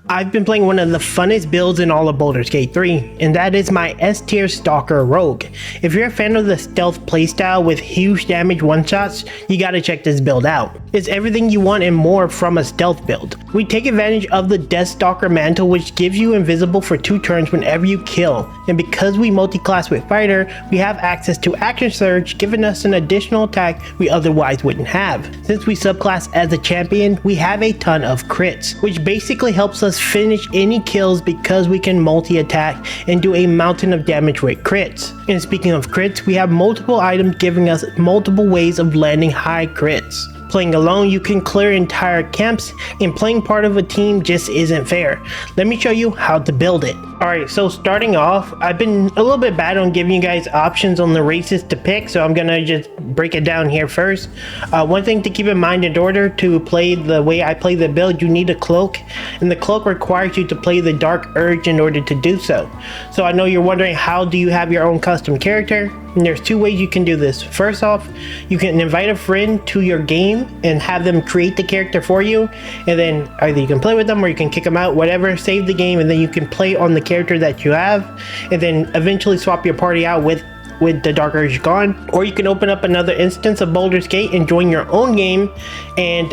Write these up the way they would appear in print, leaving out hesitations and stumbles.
I've been playing one of the funnest builds in all of Baldur's Gate 3, and that is my S Tier Stalker Rogue. If you're a fan of the stealth playstyle with huge damage one-shots, you gotta check this build out. It's everything you want and more from a stealth build. We take advantage of the Deathstalker mantle, which gives you invisible for 2 turns whenever you kill, and because we multi-class with fighter, we have access to action surge, giving us an additional attack we otherwise wouldn't have. Since we subclass as a champion, we have a ton of crits, which basically helps us finish any kills because we can multi-attack and do a mountain of damage with crits. And speaking of crits, we have multiple items giving us multiple ways of landing high crits. Playing alone, you can clear entire camps, and playing part of a team just isn't fair. Let me show you how to build it. Alright, so starting off, I've been a little bit bad on giving you guys options on the races to pick, so I'm gonna just break it down here first. One thing to keep in mind, in order to play the way I play the build, you need a cloak, and the cloak requires you to play the Dark Urge in order to do so. So I know you're wondering, how do you have your own custom character? And there's 2 ways you can do this. First off, you can invite a friend to your game and have them create the character for you, and then either you can play with them or you can kick them out, whatever, save the game, and then you can play on the character that you have, and then eventually swap your party out with the Dark Urge gone. Or you can open up another instance of Baldur's Gate and join your own game and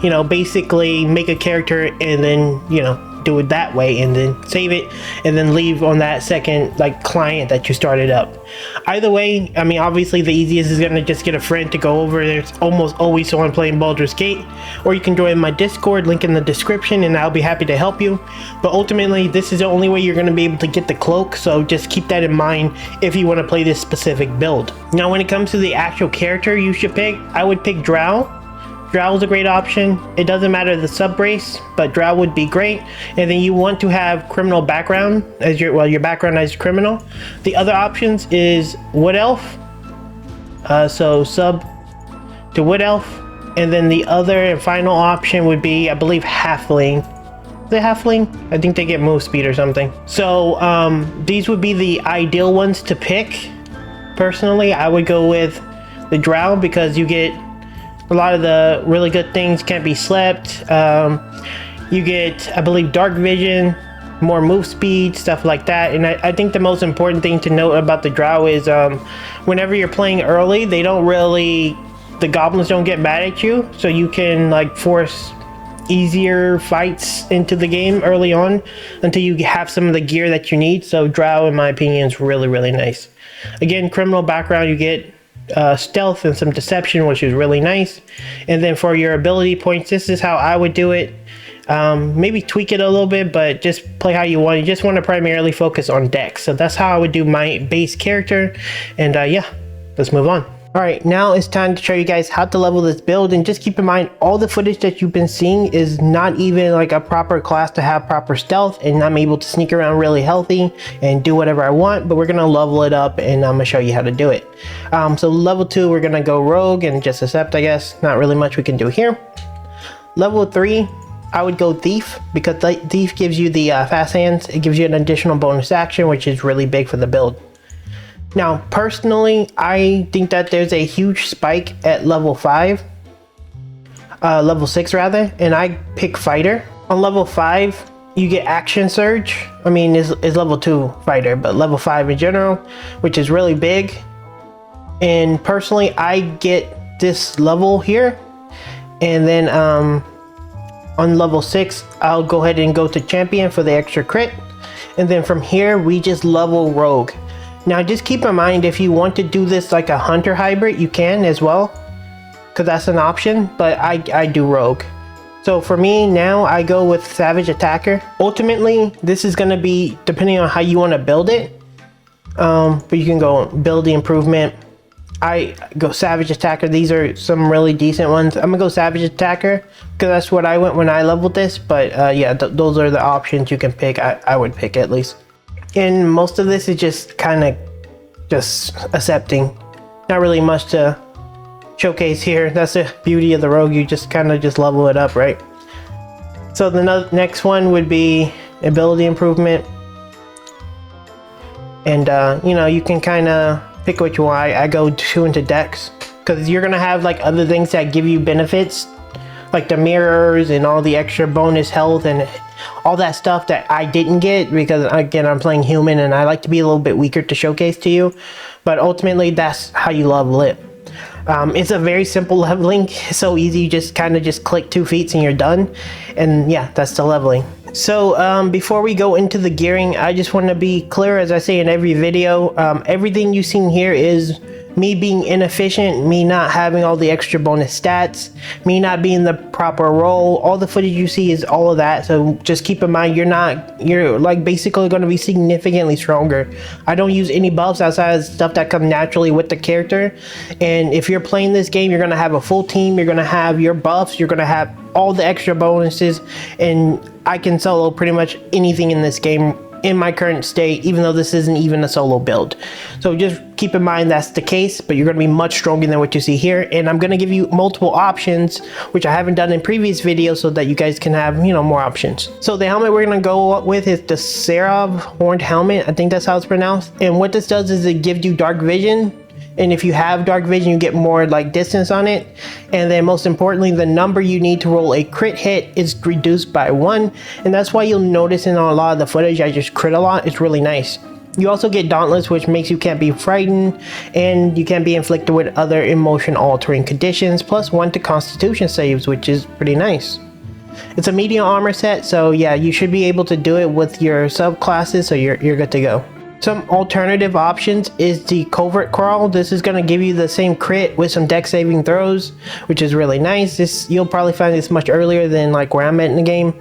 you know, basically make a character and then, you know, do it that way and then save it and then leave on that second like client that you started up. Either way, I mean, obviously the easiest is gonna just get a friend to go over. There's almost always someone playing Baldur's Gate, or you can join my Discord, link in the description, and I'll be happy to help you. But ultimately, this is the only way you're gonna be able to get the cloak, so just keep that in mind if you want to play this specific build. Now when it comes to the actual character you should pick, I would pick Drow. Drow is a great option. It doesn't matter the sub race, but Drow would be great. And then you want to have criminal background as your background as criminal. The other options is Wood Elf. So sub to Wood Elf. And then the other and final option would be, I believe, Halfling. Is it Halfling? I think they get move speed or something. So these would be the ideal ones to pick. Personally, I would go with the Drow because you get a lot of the really good things. Can't be slept. You get, I believe, dark vision, more move speed, stuff like that. And I think the most important thing to note about the Drow is whenever you're playing early, they don't really, the goblins don't get mad at you, so you can like force easier fights into the game early on until you have some of the gear that you need. So Drow, in my opinion, is really nice. Again, criminal background, you get stealth and some deception, which is really nice. And then for your ability points, this is how I would do it. Maybe tweak it a little bit, but just play how you want. You just want to primarily focus on dex. So that's how I would do my base character. And yeah, let's move on. Alright, now it's time to show you guys how to level this build, and just keep in mind all the footage that you've been seeing is not even like a proper class to have proper stealth, and I'm able to sneak around really healthy and do whatever I want, but we're gonna level it up and I'm gonna show you how to do it. So level 2, we're gonna go Rogue and just accept, I guess. Not really much we can do here. Level 3, I would go Thief, because Thief gives you the fast hands. It gives you an additional bonus action, which is really big for the build. Now, personally, I think that there's a huge spike at level 5, level 6 rather, and I pick Fighter. On level 5, you get Action Surge. I mean, it's level 2 Fighter, but level 5 in general, which is really big. And personally, I get this level here, and then on level 6, I'll go ahead and go to Champion for the extra crit, and then from here, we just level Rogue. Now just keep in mind, if you want to do this like a hunter hybrid, you can as well, because that's an option, but I do Rogue. So for me now, I go with Savage Attacker. Ultimately, this is going to be depending on how you want to build it, but you can go build the improvement. I go Savage Attacker. These are some really decent ones. I'm gonna go Savage Attacker because that's what I went when I leveled this, but yeah, those are the options you can pick. I would pick at least. And most of this is just kind of just accepting. Not really much to showcase here. That's the beauty of the Rogue. You just kind of just level it up, right? So the next one would be ability improvement. And you know, you can kind of pick what you want. I go 2 into Dex because you're gonna have like other things that give you benefits, like the mirrors and all the extra bonus health and all that stuff that I didn't get because, again, I'm playing human and I like to be a little bit weaker to showcase to you. But ultimately, that's how you level it. It's a very simple leveling. It's so easy. You just kind of just click 2 feats and you're done. And yeah, that's the leveling. So before we go into the gearing, I just want to be clear, as I say in every video, everything you've seen here is me being inefficient, me not having all the extra bonus stats, me not being the proper role. All the footage you see is all of that. So just keep in mind, you're like basically going to be significantly stronger. I don't use any buffs outside of stuff that comes naturally with the character. And if you're playing this game, you're going to have a full team. You're going to have your buffs. You're going to have all the extra bonuses. And I can solo pretty much anything in this game in my current state, even though this isn't even a solo build. So just keep in mind that's the case, but you're going to be much stronger than what you see here. And I'm going to give you multiple options, which I haven't done in previous videos, so that you guys can have, more options. So the helmet we're going to go with is the Seraph Horned Helmet. I think that's how it's pronounced. And what this does is it gives you dark vision. And if you have dark vision, you get more like distance on it. And then most importantly, the number you need to roll a crit hit is reduced by 1. And that's why you'll notice in a lot of the footage, I just crit a lot. It's really nice. You also get Dauntless, which makes you can't be frightened, and you can't be inflicted with other emotion altering conditions, plus 1 to Constitution saves, which is pretty nice. It's a medium armor set, so yeah, you should be able to do it with your subclasses, so you're good to go. Some alternative options is the Covert Crawl. This is going to give you the same crit with some dex saving throws, which is really nice. You'll probably find this much earlier than like where I'm at in the game.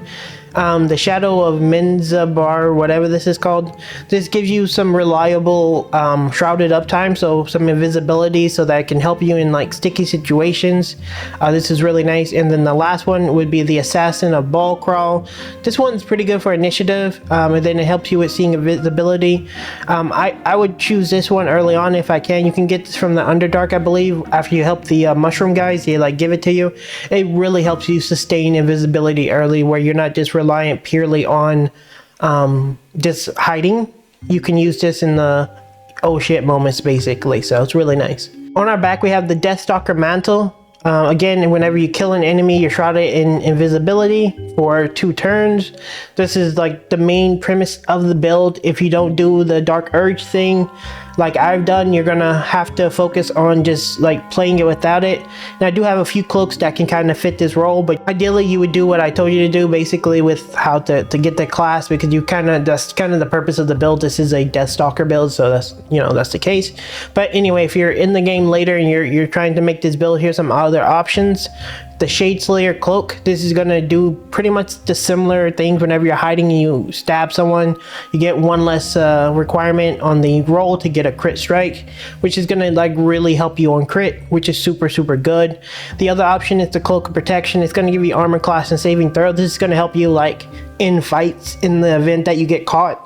The Shadow of Menzabar, whatever this is called, this gives you some reliable shrouded uptime, so some invisibility, so that it can help you in like sticky situations. This is really nice. And then the last one would be the Assassin of Ball Crawl. This one's pretty good for initiative, and then it helps you with seeing invisibility. I would choose this one early on if I can. You can get this from the Underdark, I believe, after you help the mushroom guys. They like give it to you. It really helps you sustain invisibility early, where you're not just reliant purely on just hiding. You can use this in the oh shit moments, basically, so it's really nice. On our back we have the Deathstalker Mantle. Again, whenever you kill an enemy, you're shrouded in invisibility for 2 turns. This is like the main premise of the build. If you don't do the Dark Urge thing like I've done, you're gonna have to focus on just like playing it without it. And I do have a few cloaks that can kind of fit this role, but ideally you would do what I told you to do, basically with how to get the class, because that's kind of the purpose of the build. This is a Deathstalker build, so that's the case. But anyway, if you're in the game later and you're trying to make this build, here's some other options. The Shade Slayer Cloak. This is gonna do pretty much the similar things. Whenever you're hiding and you stab someone, you get 1 less requirement on the roll to get a crit strike, which is gonna like really help you on crit, which is super good. The other option is the Cloak of Protection. It's gonna give you armor class and saving throw. This is gonna help you like in fights in the event that you get caught.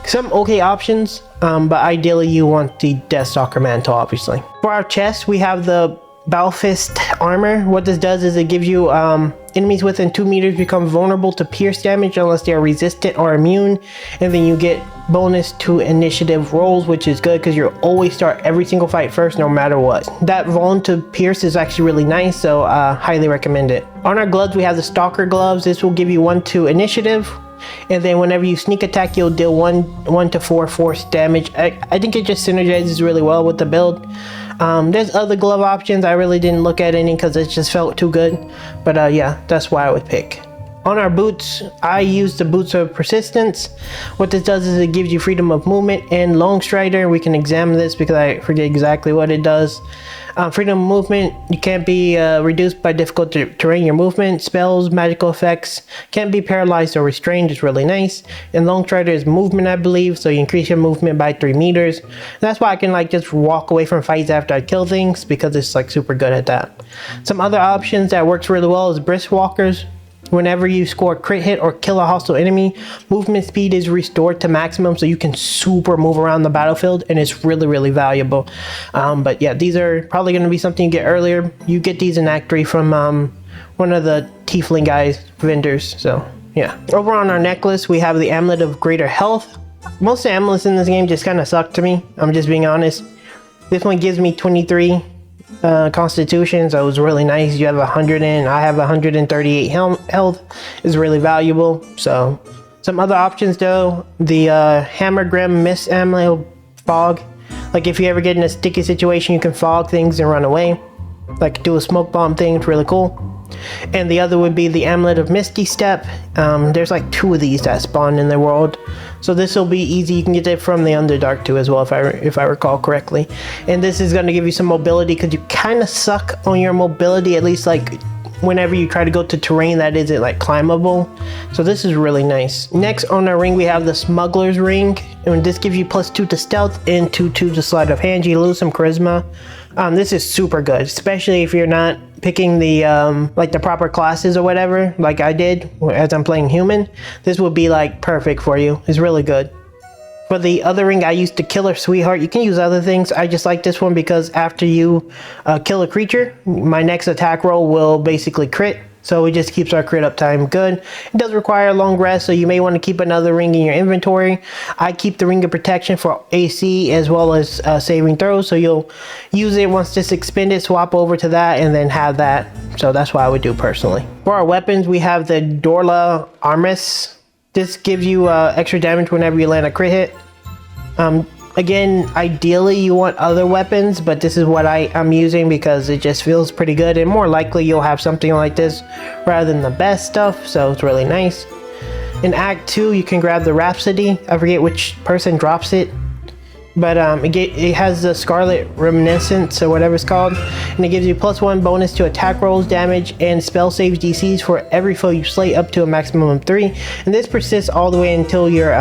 Some okay options, but ideally you want the Deathstalker Mantle, obviously. For our chest, we have the Balfist Armor. What this does is it gives you enemies within 2 meters become vulnerable to pierce damage unless they are resistant or immune, and then you get bonus to initiative rolls, which is good because you always start every single fight first no matter what. That vuln to pierce is actually really nice, so highly recommend it. On our gloves we have the Stalker Gloves. This will give you 1 to initiative, and then whenever you sneak attack you'll deal 1 to 4 force damage. I think it just synergizes really well with the build. There's other glove options. I really didn't look at any because it just felt too good, but yeah, that's why I would pick. On our boots, I use the Boots of Persistence. What this does is it gives you freedom of movement and Long Strider. We can examine this because I forget exactly what it does. Freedom of movement, you can't be reduced by difficult terrain. Your movement, spells, magical effects can't be paralyzed or restrained. It's really nice. And Long Strider is movement, I believe, so you increase your movement by 3 meters. And that's why I can like just walk away from fights after I kill things, because it's like super good at that. Some other options that works really well is Brisk Walkers. Whenever you score a crit hit or kill a hostile enemy, movement speed is restored to maximum, so you can super move around the battlefield, and it's really valuable. But yeah, these are probably going to be something you get earlier. You get these in Act 3 from one of the Tiefling guys vendors, so yeah. Over on our necklace we have the Amulet of Greater Health. Most of the amulets in this game just kind of suck to me, I'm just being honest. This one gives me 23 constitution, so it was really nice. You have 100 and I have 138 health is really valuable. So some other options though, the Hammer Grim Mist Ammo Fog. Like if you ever get in a sticky situation, you can fog things and run away. Like do a smoke bomb thing, it's really cool. And the other would be the Amulet of Misty Step. There's like 2 of these that spawn in the world, so this will be easy. You can get it from the Underdark too as well, if I recall correctly. And this is going to give you some mobility, because you kind of suck on your mobility, at least like whenever you try to go to terrain that isn't like climbable. So this is really nice. Next on our ring we have the Smuggler's Ring, and this gives you +2 to stealth and 2/2 to sleight of hand. You lose some charisma. This is super good, especially if you're not picking the like the proper classes or whatever, like I did as I'm playing human. This would be like perfect for you. It's really good. For the other ring, I used the Killer Sweetheart. You can use other things. I just like this one because after you kill a creature, my next attack roll will basically crit. So it just keeps our crit up time good. It does require a long rest, so you may want to keep another ring in your inventory. I keep the Ring of Protection for AC as well as saving throws, so you'll use it once this expended, swap over to that, and then have that. So that's what I would do personally. For our weapons, we have the Dorla Armis. This gives you extra damage whenever you land a crit hit. Again, ideally you want other weapons, but this is what I'm using because it just feels pretty good, and more likely you'll have something like this rather than the best stuff, so it's really nice. In Act 2, you can grab the Rhapsody. I forget which person drops it, but it has the Scarlet Reminiscence or whatever it's called, and it gives you +1 bonus to attack rolls, damage, and spell saves DCs for every foe you slay up to a maximum of 3, and this persists all the way until your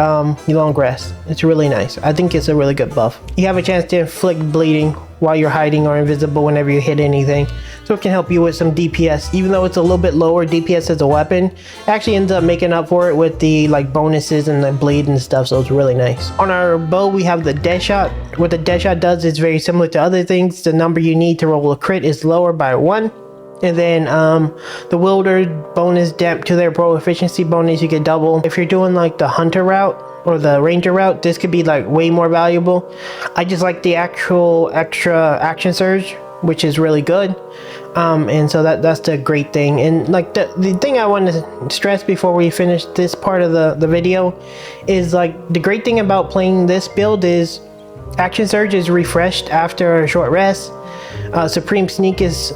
long rest. It's really nice. I think it's a really good buff. You have a chance to inflict bleeding while you're hiding or invisible whenever you hit anything, so it can help you with some DPS. Even though it's a little bit lower DPS as a weapon, it actually ends up making up for it with the like bonuses and the bleed and stuff, so it's really nice. On our bow we have the Death Shot. What the Death Shot does is very similar to other things. The number you need to roll a crit is lower by 1, and then the Wielder bonus damp to their pro efficiency bonus, you get double. If you're doing like the Hunter route or the Ranger route, this could be like way more valuable. I just like the actual extra action surge, which is really good. And so that's the great thing. And like the thing I want to stress before we finish this part of the video is like the great thing about playing this build is action surge is refreshed after a short rest. Supreme Sneak is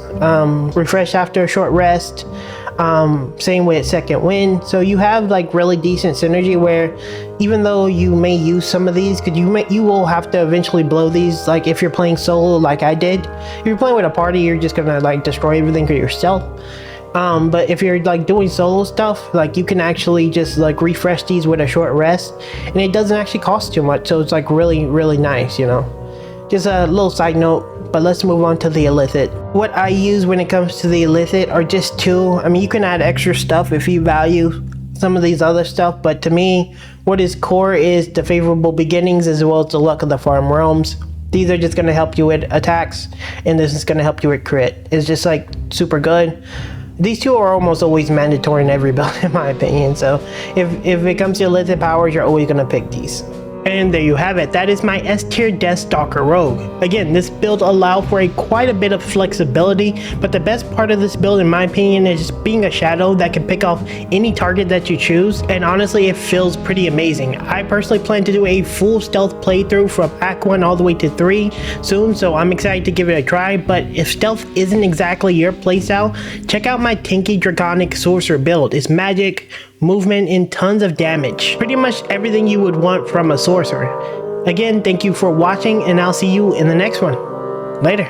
refreshed after a short rest. Same with Second Wind. So you have like really decent synergy where even though you may use some of these, because you will have to eventually blow these, like if you're playing solo like I did. If you're playing with a party, you're just gonna like destroy everything for yourself. But if you're like doing solo stuff, like you can actually just like refresh these with a short rest, and it doesn't actually cost too much, so it's like really nice, you know. Just a little side note, but let's move on to the Illithid. What I use when it comes to the Illithid are just 2. I mean, you can add extra stuff if you value some of these other stuff, but to me, what is core is the Favorable Beginnings as well as the Luck of the Farm Realms. These are just going to help you with attacks, and this is going to help you with crit. It's just like super good. These 2 are almost always mandatory in every build in my opinion, so if it comes to Illithid Powers, you're always going to pick these. And there you have it. That is my S Tier Deathstalker Rogue. Again, this build allows for quite a bit of flexibility, but the best part of this build in my opinion is being a shadow that can pick off any target that you choose, and honestly it feels pretty amazing. I personally plan to do a full stealth playthrough from Act 1 all the way to 3 soon, so I'm excited to give it a try. But if stealth isn't exactly your playstyle, check out my tanky Draconic Sorcerer build. It's magic, movement, and tons of damage. Pretty much everything you would want from a sorcerer. Again, thank you for watching, and I'll see you in the next one. Later.